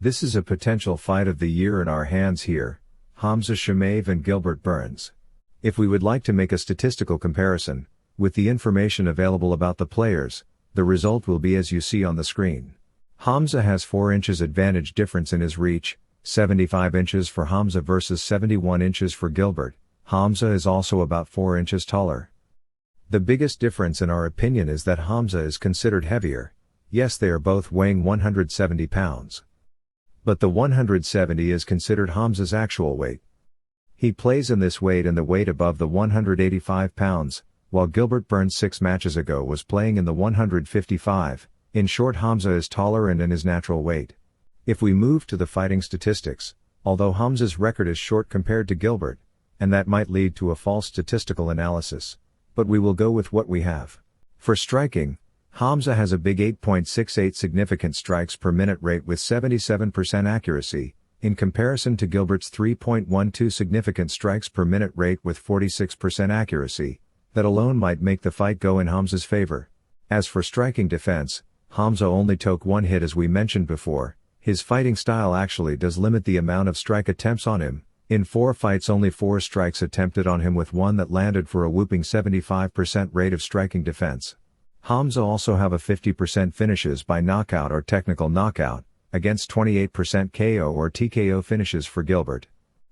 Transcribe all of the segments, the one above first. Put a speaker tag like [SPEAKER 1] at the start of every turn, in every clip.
[SPEAKER 1] This is a potential fight of the year in our hands here, Hamza Chimaev and Gilbert Burns. If we would like to make a statistical comparison, with the information available about the players, the result will be as you see on the screen. Hamza has 4 inches advantage difference in his reach, 75 inches for Hamza versus 71 inches for Gilbert. Hamza is also about 4 inches taller. The biggest difference in our opinion is that Hamza is considered heavier. Yes, they are both weighing 170 pounds. But the 170 is considered Hamza's actual weight. He plays in this weight and the weight above the 185 pounds, while Gilbert Burns 6 matches ago was playing in the 155. In short, Hamza is taller and in his natural weight. If we move to the fighting statistics, although Hamza's record is short compared to Gilbert, and that might lead to a false statistical analysis, but we will go with what we have. For striking, Hamza has a big 8.68 significant strikes per minute rate with 77% accuracy, in comparison to Gilbert's 3.12 significant strikes per minute rate with 46% accuracy. That alone might make the fight go in Hamza's favor. As for striking defense, Hamza only took 1 hit as we mentioned before. His fighting style actually does limit the amount of strike attempts on him. In 4 fights only 4 strikes attempted on him with 1 that landed for a whooping 75% rate of striking defense. Hamza also have a 50% finishes by knockout or technical knockout, against 28% KO or TKO finishes for Gilbert.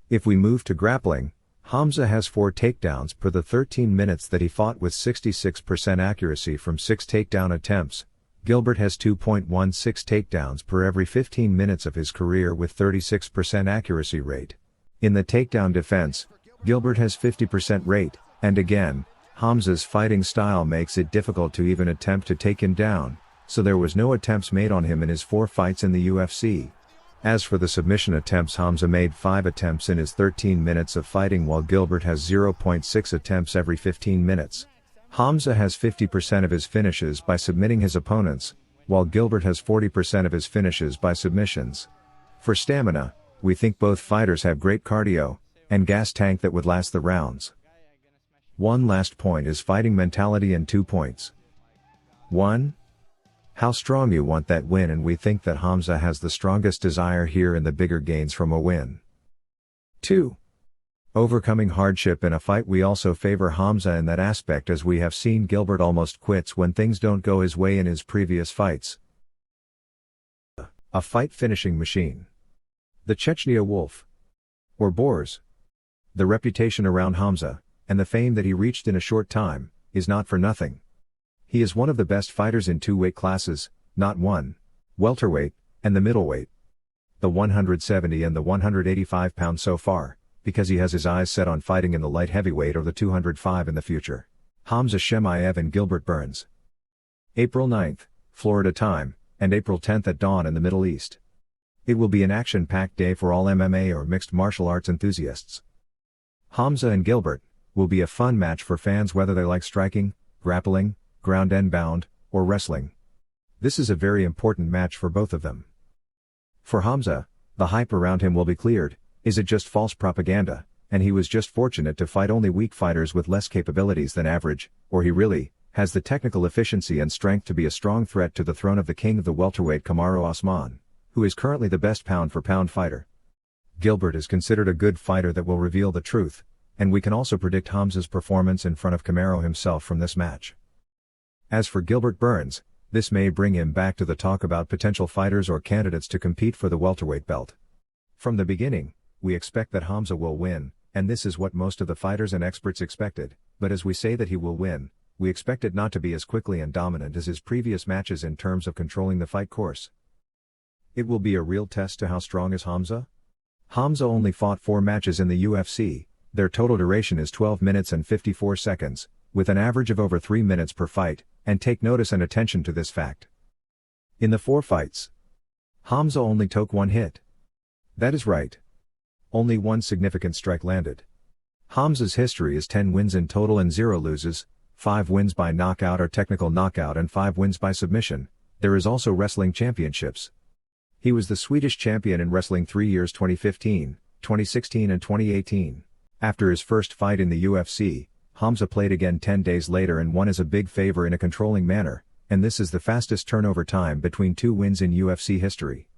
[SPEAKER 1] If we move to grappling, Hamza has 4 takedowns per the 13 minutes that he fought with 66% accuracy from 6 takedown attempts. Gilbert has 2.16 takedowns per every 15 minutes of his career with 36% accuracy rate. In the takedown defense, Gilbert has 50% rate, and again, Hamza's fighting style makes it difficult to even attempt to take him down, so there was no attempts made on him in his 4 fights in the UFC. As for the submission attempts, Hamza made 5 attempts in his 13 minutes of fighting while Gilbert has 0.6 attempts every 15 minutes. Hamza has 50% of his finishes by submitting his opponents, while Gilbert has 40% of his finishes by submissions. For stamina, we think both fighters have great cardio, and gas tank that would last the rounds. One last point is fighting mentality and 2 points. 1. How strong you want that win, and we think that Hamza has the strongest desire here in the bigger gains from a win. 2. Overcoming hardship in a fight, we also favor Hamza in that aspect as we have seen Gilbert almost quits when things don't go his way in his previous fights. A fight finishing machine. The Chechnya Wolf. Or Boars. The reputation around Hamza, and the fame that he reached in a short time, is not for nothing. He is one of the best fighters in 2 weight classes, not 1, welterweight, and the middleweight. The 170 and the 185 pounds so far, because he has his eyes set on fighting in the light heavyweight or the 205 in the future. Hamza Chimaev and Gilbert Burns. April 9th, Florida time, and April 10th at dawn in the Middle East. It will be an action-packed day for all MMA or mixed martial arts enthusiasts. Hamza and Gilbert will be a fun match for fans whether they like striking, grappling, ground and pound, or wrestling. This is a very important match for both of them. For Hamza, the hype around him will be cleared. Is it just false propaganda, and he was just fortunate to fight only weak fighters with less capabilities than average, or he really has the technical efficiency and strength to be a strong threat to the throne of the king of the welterweight Kamaru Usman, who is currently the best pound-for-pound fighter? Gilbert is considered a good fighter that will reveal the truth, and we can also predict Hamza's performance in front of Kamaru himself from this match. As for Gilbert Burns, this may bring him back to the talk about potential fighters or candidates to compete for the welterweight belt. From the beginning, we expect that Hamza will win, and this is what most of the fighters and experts expected, but as we say that he will win, we expect it not to be as quickly and dominant as his previous matches in terms of controlling the fight course. It will be a real test to how strong is Hamza? Hamza only fought 4 matches in the UFC, their total duration is 12 minutes and 54 seconds, with an average of over 3 minutes per fight, and take notice and attention to this fact. In the 4 fights, Hamza only took 1 hit. That is right. Only 1 significant strike landed. Hamza's history is 10 wins in total and 0 loses, 5 wins by knockout or technical knockout and 5 wins by submission. There is also wrestling championships. He was the Swedish champion in wrestling 3 years 2015, 2016 and 2018. After his first fight in the UFC, Hamza played again 10 days later and won as a big favor in a controlling manner, and this is the fastest turnover time between 2 wins in UFC history.